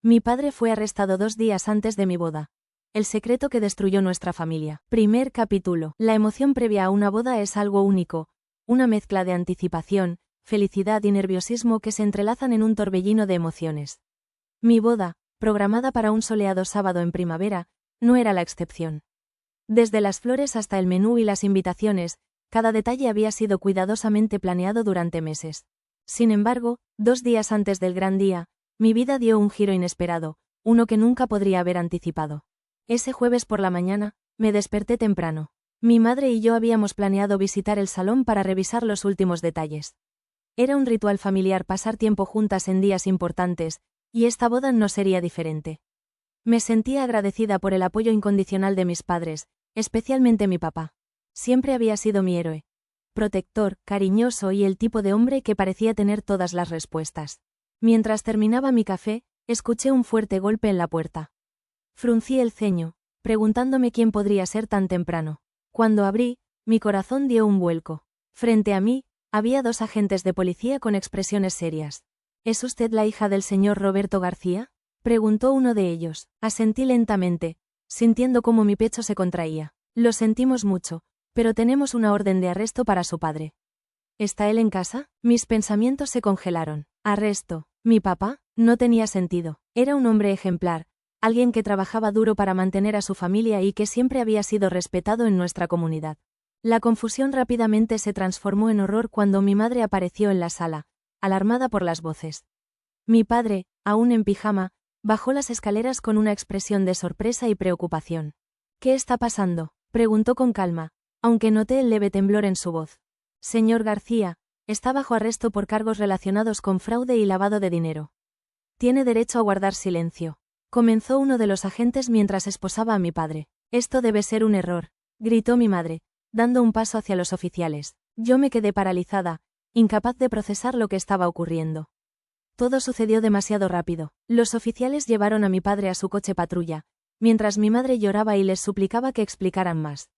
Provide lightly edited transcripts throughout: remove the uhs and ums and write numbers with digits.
Mi padre fue arrestado 2 días antes de mi boda. El secreto que destruyó nuestra familia. Primer capítulo. La emoción previa a una boda es algo único, una mezcla de anticipación, felicidad y nerviosismo que se entrelazan en un torbellino de emociones. Mi boda, programada para un soleado sábado en primavera, no era la excepción. Desde las flores hasta el menú y las invitaciones, cada detalle había sido cuidadosamente planeado durante meses. Sin embargo, 2 días antes del gran día, mi vida dio un giro inesperado, uno que nunca podría haber anticipado. Ese jueves por la mañana, me desperté temprano. Mi madre y yo habíamos planeado visitar el salón para revisar los últimos detalles. Era un ritual familiar pasar tiempo juntas en días importantes, y esta boda no sería diferente. Me sentía agradecida por el apoyo incondicional de mis padres, especialmente mi papá. Siempre había sido mi héroe. Protector, cariñoso y el tipo de hombre que parecía tener todas las respuestas. Mientras terminaba mi café, escuché un fuerte golpe en la puerta. Fruncí el ceño, preguntándome quién podría ser tan temprano. Cuando abrí, mi corazón dio un vuelco. Frente a mí, había 2 agentes de policía con expresiones serias. ¿Es usted la hija del señor Roberto García?, preguntó uno de ellos. Asentí lentamente, sintiendo cómo mi pecho se contraía. Lo sentimos mucho, pero tenemos una orden de arresto para su padre. ¿Está él en casa? Mis pensamientos se congelaron. Arresto. ¿Mi papá? No tenía sentido. Era un hombre ejemplar, alguien que trabajaba duro para mantener a su familia y que siempre había sido respetado en nuestra comunidad. La confusión rápidamente se transformó en horror cuando mi madre apareció en la sala, alarmada por las voces. Mi padre, aún en pijama, bajó las escaleras con una expresión de sorpresa y preocupación. ¿Qué está pasando?, preguntó con calma, aunque noté el leve temblor en su voz. Señor García, está bajo arresto por cargos relacionados con fraude y lavado de dinero. Tiene derecho a guardar silencio, comenzó uno de los agentes mientras esposaba a mi padre. Esto debe ser un error, gritó mi madre, dando un paso hacia los oficiales. Yo me quedé paralizada, incapaz de procesar lo que estaba ocurriendo. Todo sucedió demasiado rápido. Los oficiales llevaron a mi padre a su coche patrulla, mientras mi madre lloraba y les suplicaba que explicaran más.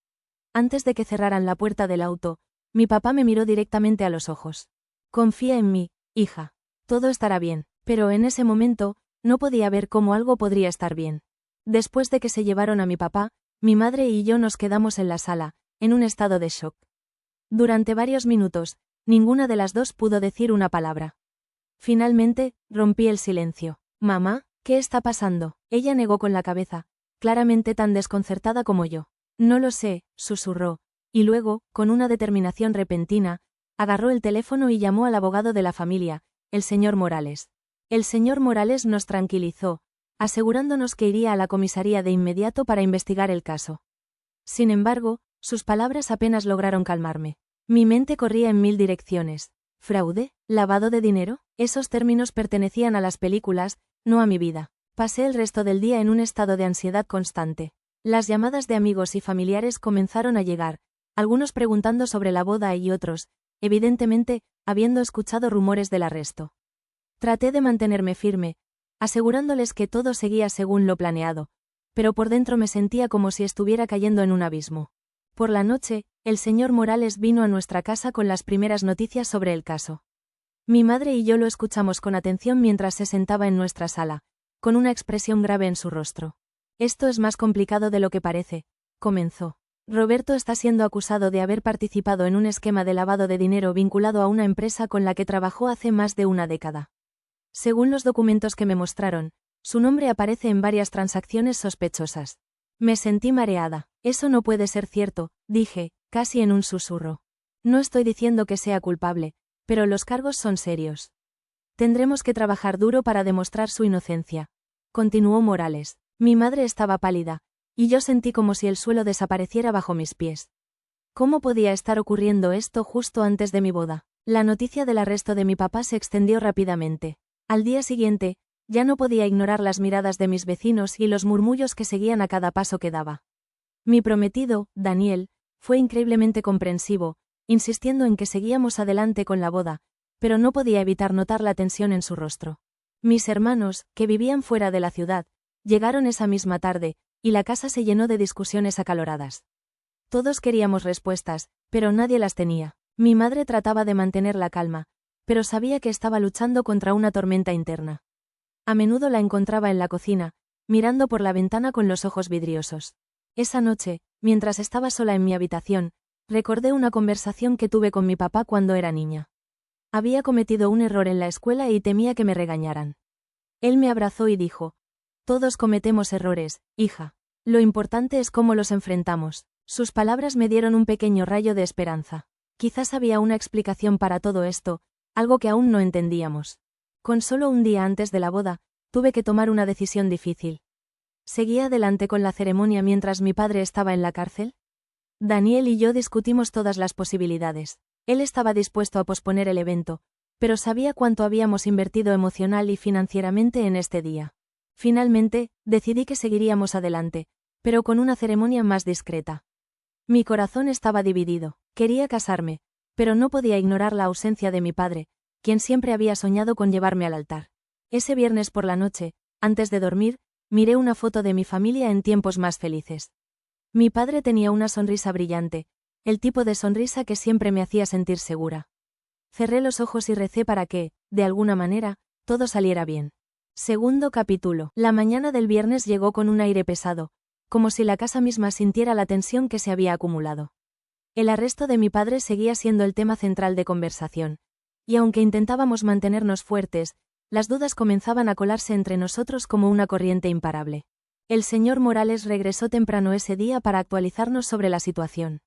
Antes de que cerraran la puerta del auto, mi papá me miró directamente a los ojos. Confía en mí, hija. Todo estará bien. Pero en ese momento, no podía ver cómo algo podría estar bien. Después de que se llevaron a mi papá, mi madre y yo nos quedamos en la sala, en un estado de shock. Durante varios minutos, ninguna de las dos pudo decir una palabra. Finalmente, rompí el silencio. Mamá, ¿qué está pasando? Ella negó con la cabeza, claramente tan desconcertada como yo. No lo sé, susurró, y luego, con una determinación repentina, agarró el teléfono y llamó al abogado de la familia, el señor Morales. El señor Morales nos tranquilizó, asegurándonos que iría a la comisaría de inmediato para investigar el caso. Sin embargo, sus palabras apenas lograron calmarme. Mi mente corría en 1000 direcciones. ¿Fraude? ¿Lavado de dinero? Esos términos pertenecían a las películas, no a mi vida. Pasé el resto del día en un estado de ansiedad constante. Las llamadas de amigos y familiares comenzaron a llegar, algunos preguntando sobre la boda y otros, evidentemente, habiendo escuchado rumores del arresto. Traté de mantenerme firme, asegurándoles que todo seguía según lo planeado, pero por dentro me sentía como si estuviera cayendo en un abismo. Por la noche, el señor Morales vino a nuestra casa con las primeras noticias sobre el caso. Mi madre y yo lo escuchamos con atención mientras se sentaba en nuestra sala, con una expresión grave en su rostro. Esto es más complicado de lo que parece, comenzó. Roberto está siendo acusado de haber participado en un esquema de lavado de dinero vinculado a una empresa con la que trabajó hace más de una década. Según los documentos que me mostraron, su nombre aparece en varias transacciones sospechosas. Me sentí mareada. Eso no puede ser cierto, dije, casi en un susurro. No estoy diciendo que sea culpable, pero los cargos son serios. Tendremos que trabajar duro para demostrar su inocencia, continuó Morales. Mi madre estaba pálida, y yo sentí como si el suelo desapareciera bajo mis pies. ¿Cómo podía estar ocurriendo esto justo antes de mi boda? La noticia del arresto de mi papá se extendió rápidamente. Al día siguiente, ya no podía ignorar las miradas de mis vecinos y los murmullos que seguían a cada paso que daba. Mi prometido, Daniel, fue increíblemente comprensivo, insistiendo en que seguíamos adelante con la boda, pero no podía evitar notar la tensión en su rostro. Mis hermanos, que vivían fuera de la ciudad, llegaron esa misma tarde, y la casa se llenó de discusiones acaloradas. Todos queríamos respuestas, pero nadie las tenía. Mi madre trataba de mantener la calma, pero sabía que estaba luchando contra una tormenta interna. A menudo la encontraba en la cocina, mirando por la ventana con los ojos vidriosos. Esa noche, mientras estaba sola en mi habitación, recordé una conversación que tuve con mi papá cuando era niña. Había cometido un error en la escuela y temía que me regañaran. Él me abrazó y dijo: «Todos cometemos errores, hija. Lo importante es cómo los enfrentamos». Sus palabras me dieron un pequeño rayo de esperanza. Quizás había una explicación para todo esto, algo que aún no entendíamos. Con solo un día antes de la boda, tuve que tomar una decisión difícil. ¿Seguía adelante con la ceremonia mientras mi padre estaba en la cárcel? Daniel y yo discutimos todas las posibilidades. Él estaba dispuesto a posponer el evento, pero sabía cuánto habíamos invertido emocional y financieramente en este día. Finalmente, decidí que seguiríamos adelante, pero con una ceremonia más discreta. Mi corazón estaba dividido. Quería casarme, pero no podía ignorar la ausencia de mi padre, quien siempre había soñado con llevarme al altar. Ese viernes por la noche, antes de dormir, miré una foto de mi familia en tiempos más felices. Mi padre tenía una sonrisa brillante, el tipo de sonrisa que siempre me hacía sentir segura. Cerré los ojos y recé para que, de alguna manera, todo saliera bien. Segundo capítulo. La mañana del viernes llegó con un aire pesado, como si la casa misma sintiera la tensión que se había acumulado. El arresto de mi padre seguía siendo el tema central de conversación, y aunque intentábamos mantenernos fuertes, las dudas comenzaban a colarse entre nosotros como una corriente imparable. El señor Morales regresó temprano ese día para actualizarnos sobre la situación.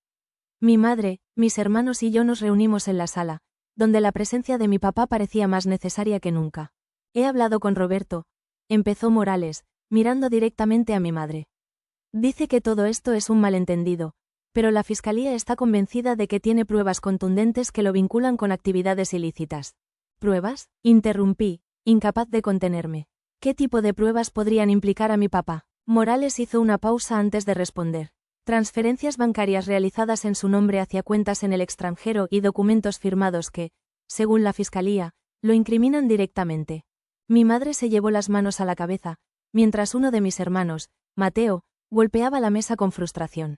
Mi madre, mis hermanos y yo nos reunimos en la sala, donde la presencia de mi papá parecía más necesaria que nunca. He hablado con Roberto, empezó Morales, mirando directamente a mi madre. Dice que todo esto es un malentendido, pero la fiscalía está convencida de que tiene pruebas contundentes que lo vinculan con actividades ilícitas. ¿Pruebas?, interrumpí, incapaz de contenerme. ¿Qué tipo de pruebas podrían implicar a mi papá? Morales hizo una pausa antes de responder. Transferencias bancarias realizadas en su nombre hacia cuentas en el extranjero y documentos firmados que, según la fiscalía, lo incriminan directamente. Mi madre se llevó las manos a la cabeza, mientras uno de mis hermanos, Mateo, golpeaba la mesa con frustración.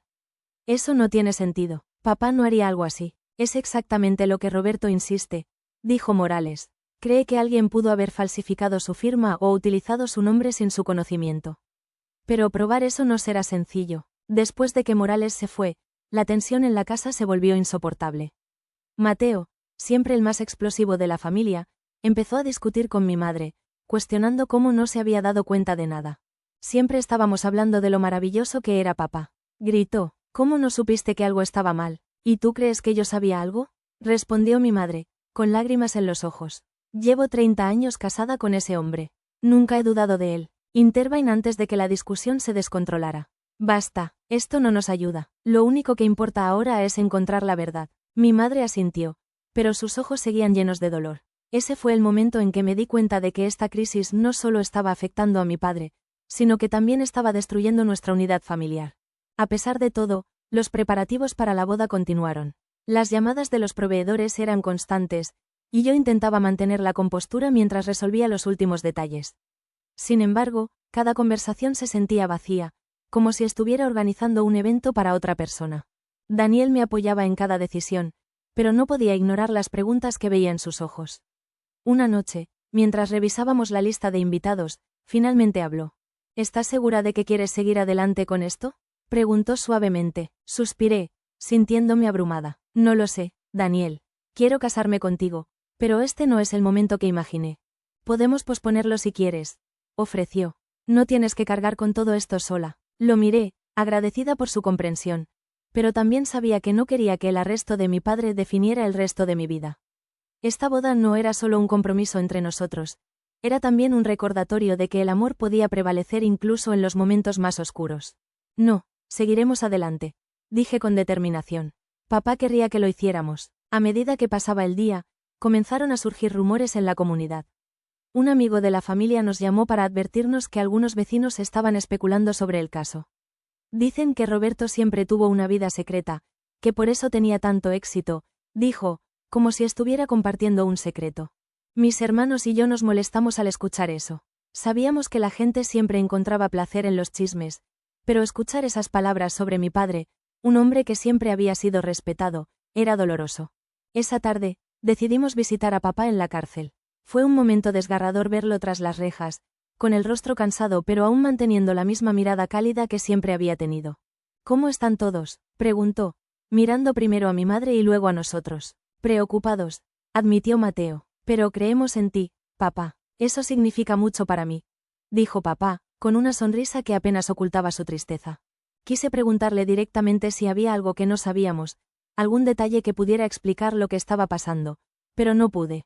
Eso no tiene sentido. Papá no haría algo así. Es exactamente lo que Roberto insiste, dijo Morales. Cree que alguien pudo haber falsificado su firma o utilizado su nombre sin su conocimiento. Pero probar eso no será sencillo. Después de que Morales se fue, la tensión en la casa se volvió insoportable. Mateo, siempre el más explosivo de la familia, empezó a discutir con mi madre, cuestionando cómo no se había dado cuenta de nada. Siempre estábamos hablando de lo maravilloso que era papá. Gritó: «¿Cómo no supiste que algo estaba mal? ¿Y tú crees que yo sabía algo?», respondió mi madre, con lágrimas en los ojos. «Llevo 30 años casada con ese hombre. Nunca he dudado de él», intervine antes de que la discusión se descontrolara. «Basta, esto no nos ayuda. Lo único que importa ahora es encontrar la verdad». Mi madre asintió, pero sus ojos seguían llenos de dolor. Ese fue el momento en que me di cuenta de que esta crisis no solo estaba afectando a mi padre, sino que también estaba destruyendo nuestra unidad familiar. A pesar de todo, los preparativos para la boda continuaron. Las llamadas de los proveedores eran constantes, y yo intentaba mantener la compostura mientras resolvía los últimos detalles. Sin embargo, cada conversación se sentía vacía, como si estuviera organizando un evento para otra persona. Daniel me apoyaba en cada decisión, pero no podía ignorar las preguntas que veía en sus ojos. Una noche, mientras revisábamos la lista de invitados, finalmente habló. «¿Estás segura de que quieres seguir adelante con esto?», preguntó suavemente. Suspiré, sintiéndome abrumada. «No lo sé, Daniel. Quiero casarme contigo, pero este no es el momento que imaginé. Podemos posponerlo si quieres», ofreció. «No tienes que cargar con todo esto sola». Lo miré, agradecida por su comprensión, pero también sabía que no quería que el arresto de mi padre definiera el resto de mi vida. Esta boda no era solo un compromiso entre nosotros, era también un recordatorio de que el amor podía prevalecer incluso en los momentos más oscuros. «No, seguiremos adelante», dije con determinación. Papá querría que lo hiciéramos. A medida que pasaba el día, comenzaron a surgir rumores en la comunidad. Un amigo de la familia nos llamó para advertirnos que algunos vecinos estaban especulando sobre el caso. «Dicen que Roberto siempre tuvo una vida secreta, que por eso tenía tanto éxito», dijo, como si estuviera compartiendo un secreto. Mis hermanos y yo nos molestamos al escuchar eso. Sabíamos que la gente siempre encontraba placer en los chismes, pero escuchar esas palabras sobre mi padre, un hombre que siempre había sido respetado, era doloroso. Esa tarde, decidimos visitar a papá en la cárcel. Fue un momento desgarrador verlo tras las rejas, con el rostro cansado pero aún manteniendo la misma mirada cálida que siempre había tenido. ¿Cómo están todos?, preguntó, mirando primero a mi madre y luego a nosotros. Preocupados, admitió Mateo. Pero creemos en ti, papá. Eso significa mucho para mí, dijo papá, con una sonrisa que apenas ocultaba su tristeza. Quise preguntarle directamente si había algo que no sabíamos, algún detalle que pudiera explicar lo que estaba pasando, pero no pude.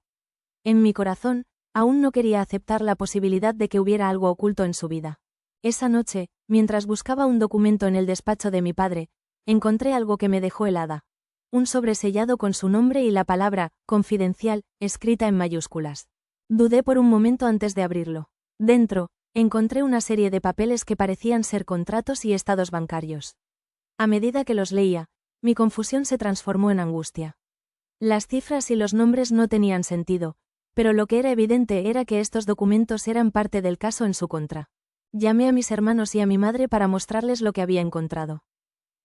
En mi corazón, aún no quería aceptar la posibilidad de que hubiera algo oculto en su vida. Esa noche, mientras buscaba un documento en el despacho de mi padre, encontré algo que me dejó helada. Un sobre sellado con su nombre y la palabra «confidencial» escrita en mayúsculas. Dudé por un momento antes de abrirlo. Dentro, encontré una serie de papeles que parecían ser contratos y estados bancarios. A medida que los leía, mi confusión se transformó en angustia. Las cifras y los nombres no tenían sentido, pero lo que era evidente era que estos documentos eran parte del caso en su contra. Llamé a mis hermanos y a mi madre para mostrarles lo que había encontrado.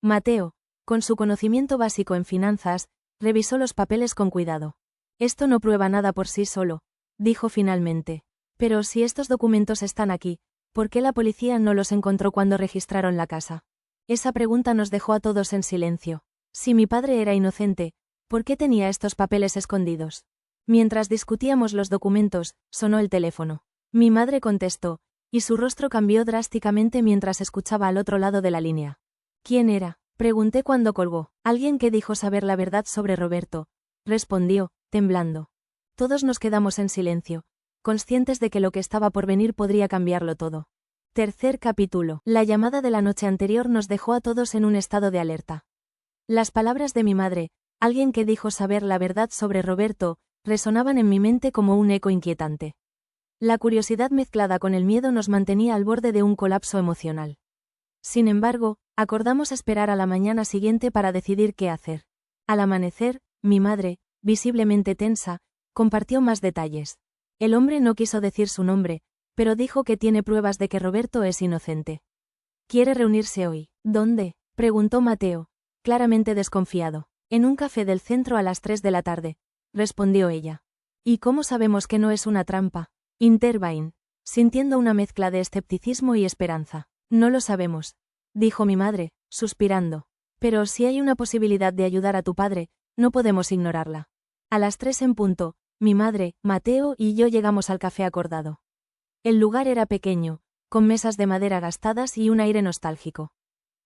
Mateo, con su conocimiento básico en finanzas, revisó los papeles con cuidado. Esto no prueba nada por sí solo, dijo finalmente. Pero si estos documentos están aquí, ¿por qué la policía no los encontró cuando registraron la casa? Esa pregunta nos dejó a todos en silencio. Si mi padre era inocente, ¿por qué tenía estos papeles escondidos? Mientras discutíamos los documentos, sonó el teléfono. Mi madre contestó, y su rostro cambió drásticamente mientras escuchaba al otro lado de la línea. ¿Quién era?, pregunté cuando colgó. Alguien que dijo saber la verdad sobre Roberto, respondió, temblando. Todos nos quedamos en silencio, conscientes de que lo que estaba por venir podría cambiarlo todo. Tercer capítulo. La llamada de la noche anterior nos dejó a todos en un estado de alerta. Las palabras de mi madre, alguien que dijo saber la verdad sobre Roberto, resonaban en mi mente como un eco inquietante. La curiosidad mezclada con el miedo nos mantenía al borde de un colapso emocional. Sin embargo, acordamos esperar a la mañana siguiente para decidir qué hacer. Al amanecer, mi madre, visiblemente tensa, compartió más detalles. El hombre no quiso decir su nombre, pero dijo que tiene pruebas de que Roberto es inocente. ¿Quiere reunirse hoy? ¿Dónde?, preguntó Mateo, claramente desconfiado. En un café del centro a las 3 de la tarde, respondió ella. ¿Y cómo sabemos que no es una trampa?, intervine, sintiendo una mezcla de escepticismo y esperanza. No lo sabemos, dijo mi madre, suspirando. Pero si hay una posibilidad de ayudar a tu padre, no podemos ignorarla. A las 3 en punto, mi madre, Mateo y yo llegamos al café acordado. El lugar era pequeño, con mesas de madera gastadas y un aire nostálgico.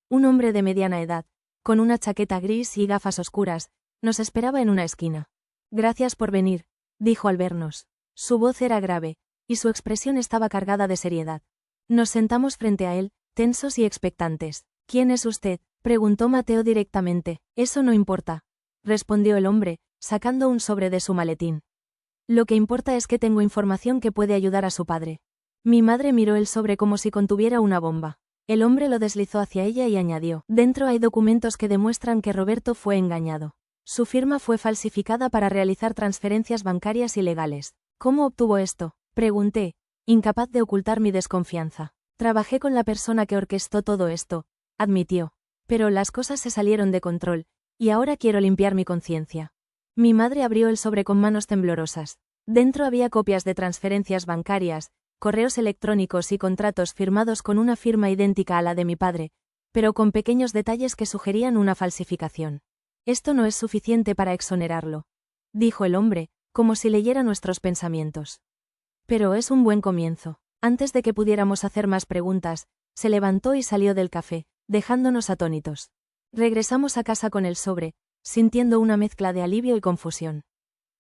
Un hombre de mediana edad, con una chaqueta gris y gafas oscuras, nos esperaba en una esquina. Gracias por venir, dijo al vernos. Su voz era grave, y su expresión estaba cargada de seriedad. Nos sentamos frente a él, tensos y expectantes. ¿Quién es usted?, preguntó Mateo directamente. Eso no importa, respondió el hombre, sacando un sobre de su maletín. Lo que importa es que tengo información que puede ayudar a su padre. Mi madre miró el sobre como si contuviera una bomba. El hombre lo deslizó hacia ella y añadió: dentro hay documentos que demuestran que Roberto fue engañado. Su firma fue falsificada para realizar transferencias bancarias ilegales. ¿Cómo obtuvo esto?, pregunté, incapaz de ocultar mi desconfianza. Trabajé con la persona que orquestó todo esto, admitió. Pero las cosas se salieron de control, y ahora quiero limpiar mi conciencia. Mi madre abrió el sobre con manos temblorosas. Dentro había copias de transferencias bancarias, correos electrónicos y contratos firmados con una firma idéntica a la de mi padre, pero con pequeños detalles que sugerían una falsificación. Esto no es suficiente para exonerarlo, dijo el hombre, como si leyera nuestros pensamientos. Pero es un buen comienzo. Antes de que pudiéramos hacer más preguntas, se levantó y salió del café, dejándonos atónitos. Regresamos a casa con el sobre, sintiendo una mezcla de alivio y confusión.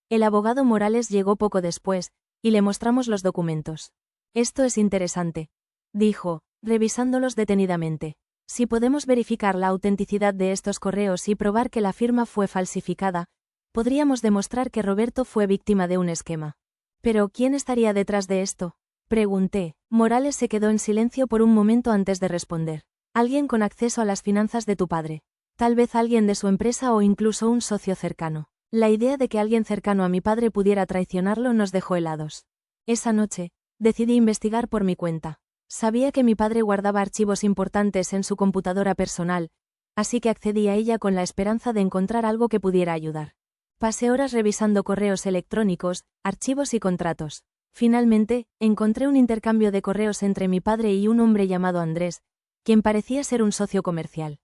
El abogado Morales llegó poco después, y le mostramos los documentos. Esto es interesante, dijo, revisándolos detenidamente. Si podemos verificar la autenticidad de estos correos y probar que la firma fue falsificada, podríamos demostrar que Roberto fue víctima de un esquema. ¿Pero quién estaría detrás de esto?, pregunté. Morales se quedó en silencio por un momento antes de responder. Alguien con acceso a las finanzas de tu padre. Tal vez alguien de su empresa o incluso un socio cercano. La idea de que alguien cercano a mi padre pudiera traicionarlo nos dejó helados. Esa noche, decidí investigar por mi cuenta. Sabía que mi padre guardaba archivos importantes en su computadora personal, así que accedí a ella con la esperanza de encontrar algo que pudiera ayudar. Pasé horas revisando correos electrónicos, archivos y contratos. Finalmente, encontré un intercambio de correos entre mi padre y un hombre llamado Andrés, quien parecía ser un socio comercial.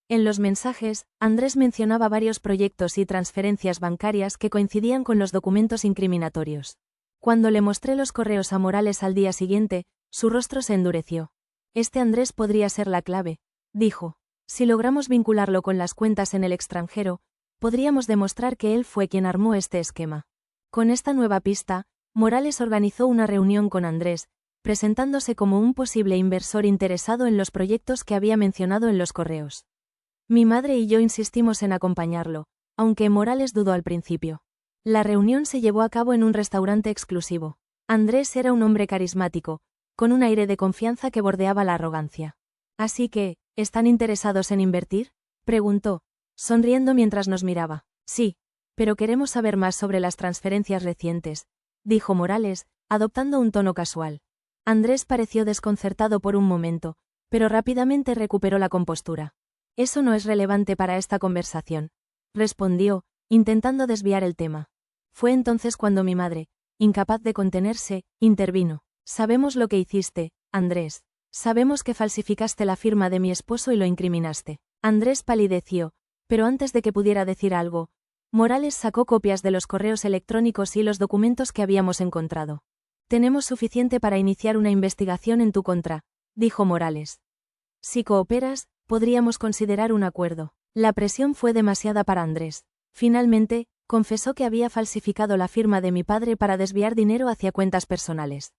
En los mensajes, Andrés mencionaba varios proyectos y transferencias bancarias que coincidían con los documentos incriminatorios. Cuando le mostré los correos a Morales al día siguiente, su rostro se endureció. Este Andrés podría ser la clave, dijo. Si logramos vincularlo con las cuentas en el extranjero, podríamos demostrar que él fue quien armó este esquema. Con esta nueva pista, Morales organizó una reunión con Andrés, presentándose como un posible inversor interesado en los proyectos que había mencionado en los correos. Mi madre y yo insistimos en acompañarlo, aunque Morales dudó al principio. La reunión se llevó a cabo en un restaurante exclusivo. Andrés era un hombre carismático, con un aire de confianza que bordeaba la arrogancia. Así que, ¿están interesados en invertir?, preguntó, sonriendo mientras nos miraba. Sí, pero queremos saber más sobre las transferencias recientes, dijo Morales, adoptando un tono casual. Andrés pareció desconcertado por un momento, pero rápidamente recuperó la compostura. Eso no es relevante para esta conversación, respondió, intentando desviar el tema. Fue entonces cuando mi madre, incapaz de contenerse, intervino. Sabemos lo que hiciste, Andrés. Sabemos que falsificaste la firma de mi esposo y lo incriminaste. Andrés palideció, pero antes de que pudiera decir algo, Morales sacó copias de los correos electrónicos y los documentos que habíamos encontrado. Tenemos suficiente para iniciar una investigación en tu contra, dijo Morales. Si cooperas, podríamos considerar un acuerdo. La presión fue demasiada para Andrés. Finalmente, confesó que había falsificado la firma de mi padre para desviar dinero hacia cuentas personales.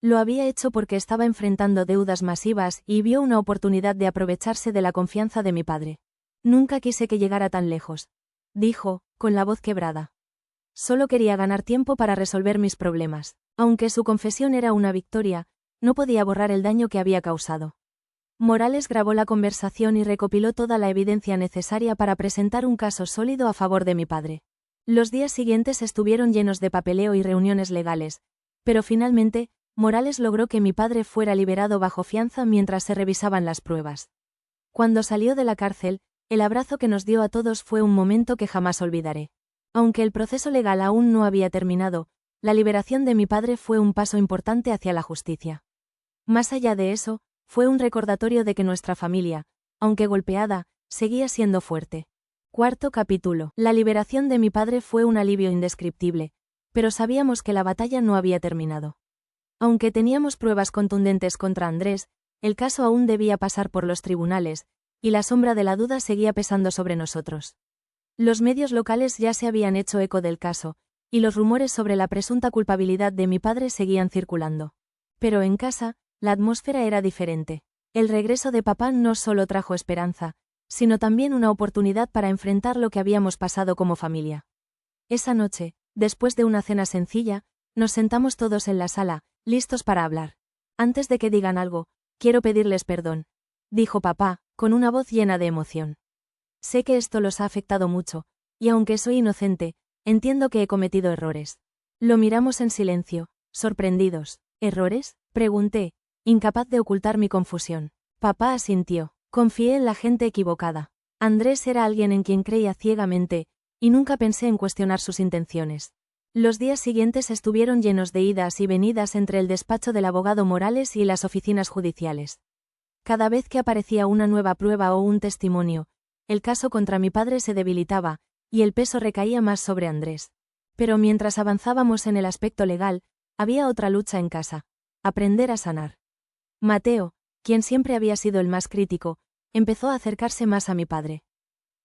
Lo había hecho porque estaba enfrentando deudas masivas y vio una oportunidad de aprovecharse de la confianza de mi padre. Nunca quise que llegara tan lejos, dijo, con la voz quebrada. Solo quería ganar tiempo para resolver mis problemas. Aunque su confesión era una victoria, no podía borrar el daño que había causado. Morales grabó la conversación y recopiló toda la evidencia necesaria para presentar un caso sólido a favor de mi padre. Los días siguientes estuvieron llenos de papeleo y reuniones legales, pero finalmente, Morales logró que mi padre fuera liberado bajo fianza mientras se revisaban las pruebas. Cuando salió de la cárcel, el abrazo que nos dio a todos fue un momento que jamás olvidaré. Aunque el proceso legal aún no había terminado, la liberación de mi padre fue un paso importante hacia la justicia. Más allá de eso, fue un recordatorio de que nuestra familia, aunque golpeada, seguía siendo fuerte. Cuarto capítulo. La liberación de mi padre fue un alivio indescriptible, pero sabíamos que la batalla no había terminado. Aunque teníamos pruebas contundentes contra Andrés, el caso aún debía pasar por los tribunales, y la sombra de la duda seguía pesando sobre nosotros. Los medios locales ya se habían hecho eco del caso, y los rumores sobre la presunta culpabilidad de mi padre seguían circulando. Pero en casa, la atmósfera era diferente. El regreso de papá no solo trajo esperanza, sino también una oportunidad para enfrentar lo que habíamos pasado como familia. Esa noche, después de una cena sencilla, nos sentamos todos en la sala, listos para hablar. Antes de que digan algo, quiero pedirles perdón, dijo papá, con una voz llena de emoción. Sé que esto los ha afectado mucho, y aunque soy inocente, entiendo que he cometido errores. Lo miramos en silencio, sorprendidos. ¿Errores?, pregunté, incapaz de ocultar mi confusión. Papá asintió. Confié en la gente equivocada. Andrés era alguien en quien creía ciegamente, y nunca pensé en cuestionar sus intenciones. Los días siguientes estuvieron llenos de idas y venidas entre el despacho del abogado Morales y las oficinas judiciales. Cada vez que aparecía una nueva prueba o un testimonio, el caso contra mi padre se debilitaba, y el peso recaía más sobre Andrés. Pero mientras avanzábamos en el aspecto legal, había otra lucha en casa: aprender a sanar. Mateo, quien siempre había sido el más crítico, empezó a acercarse más a mi padre.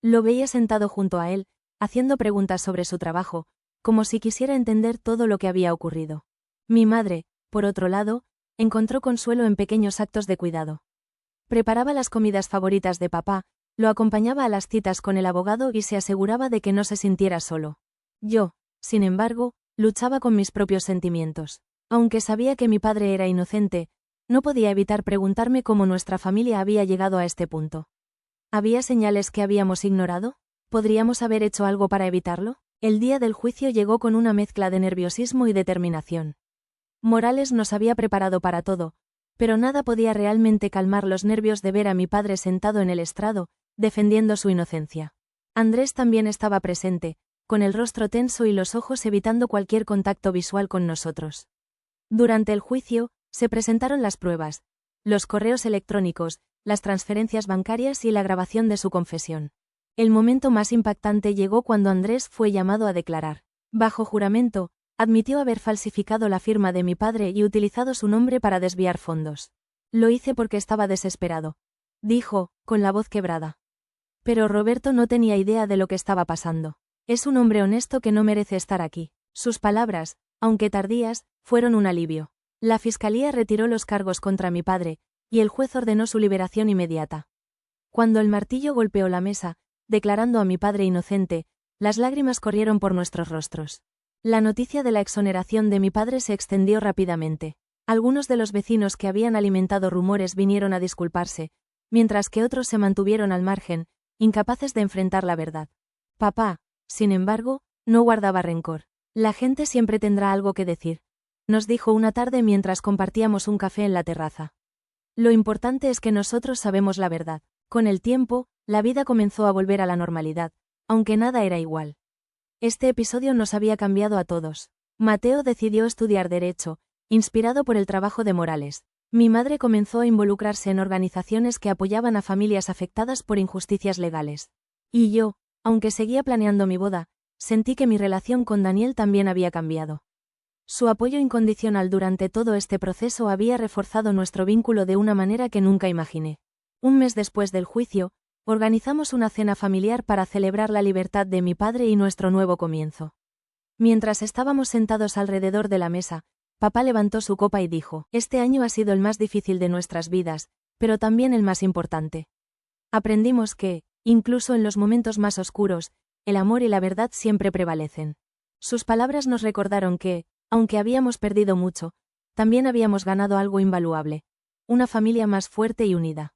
Lo veía sentado junto a él, haciendo preguntas sobre su trabajo, como si quisiera entender todo lo que había ocurrido. Mi madre, por otro lado, encontró consuelo en pequeños actos de cuidado. Preparaba las comidas favoritas de papá, lo acompañaba a las citas con el abogado y se aseguraba de que no se sintiera solo. Yo, sin embargo, luchaba con mis propios sentimientos. Aunque sabía que mi padre era inocente, no podía evitar preguntarme cómo nuestra familia había llegado a este punto. ¿Había señales que habíamos ignorado? ¿Podríamos haber hecho algo para evitarlo? El día del juicio llegó con una mezcla de nerviosismo y determinación. Morales nos había preparado para todo, pero nada podía realmente calmar los nervios de ver a mi padre sentado en el estrado, defendiendo su inocencia. Andrés también estaba presente, con el rostro tenso y los ojos evitando cualquier contacto visual con nosotros. Durante el juicio, se presentaron las pruebas, los correos electrónicos, las transferencias bancarias y la grabación de su confesión. El momento más impactante llegó cuando Andrés fue llamado a declarar. Bajo juramento, admitió haber falsificado la firma de mi padre y utilizado su nombre para desviar fondos. Lo hice porque estaba desesperado, dijo, con la voz quebrada. Pero Roberto no tenía idea de lo que estaba pasando. Es un hombre honesto que no merece estar aquí. Sus palabras, aunque tardías, fueron un alivio. La fiscalía retiró los cargos contra mi padre, y el juez ordenó su liberación inmediata. Cuando el martillo golpeó la mesa, declarando a mi padre inocente, las lágrimas corrieron por nuestros rostros. La noticia de la exoneración de mi padre se extendió rápidamente. Algunos de los vecinos que habían alimentado rumores vinieron a disculparse, mientras que otros se mantuvieron al margen, incapaces de enfrentar la verdad. Papá, sin embargo, no guardaba rencor. La gente siempre tendrá algo que decir, nos dijo una tarde mientras compartíamos un café en la terraza. Lo importante es que nosotros sabemos la verdad. Con el tiempo, la vida comenzó a volver a la normalidad, aunque nada era igual. Este episodio nos había cambiado a todos. Mateo decidió estudiar Derecho, inspirado por el trabajo de Morales. Mi madre comenzó a involucrarse en organizaciones que apoyaban a familias afectadas por injusticias legales. Y yo, aunque seguía planeando mi boda, sentí que mi relación con Daniel también había cambiado. Su apoyo incondicional durante todo este proceso había reforzado nuestro vínculo de una manera que nunca imaginé. Un mes después del juicio, organizamos una cena familiar para celebrar la libertad de mi padre y nuestro nuevo comienzo. Mientras estábamos sentados alrededor de la mesa, papá levantó su copa y dijo: «Este año ha sido el más difícil de nuestras vidas, pero también el más importante. Aprendimos que, incluso en los momentos más oscuros, el amor y la verdad siempre prevalecen». Sus palabras nos recordaron que, aunque habíamos perdido mucho, también habíamos ganado algo invaluable: una familia más fuerte y unida.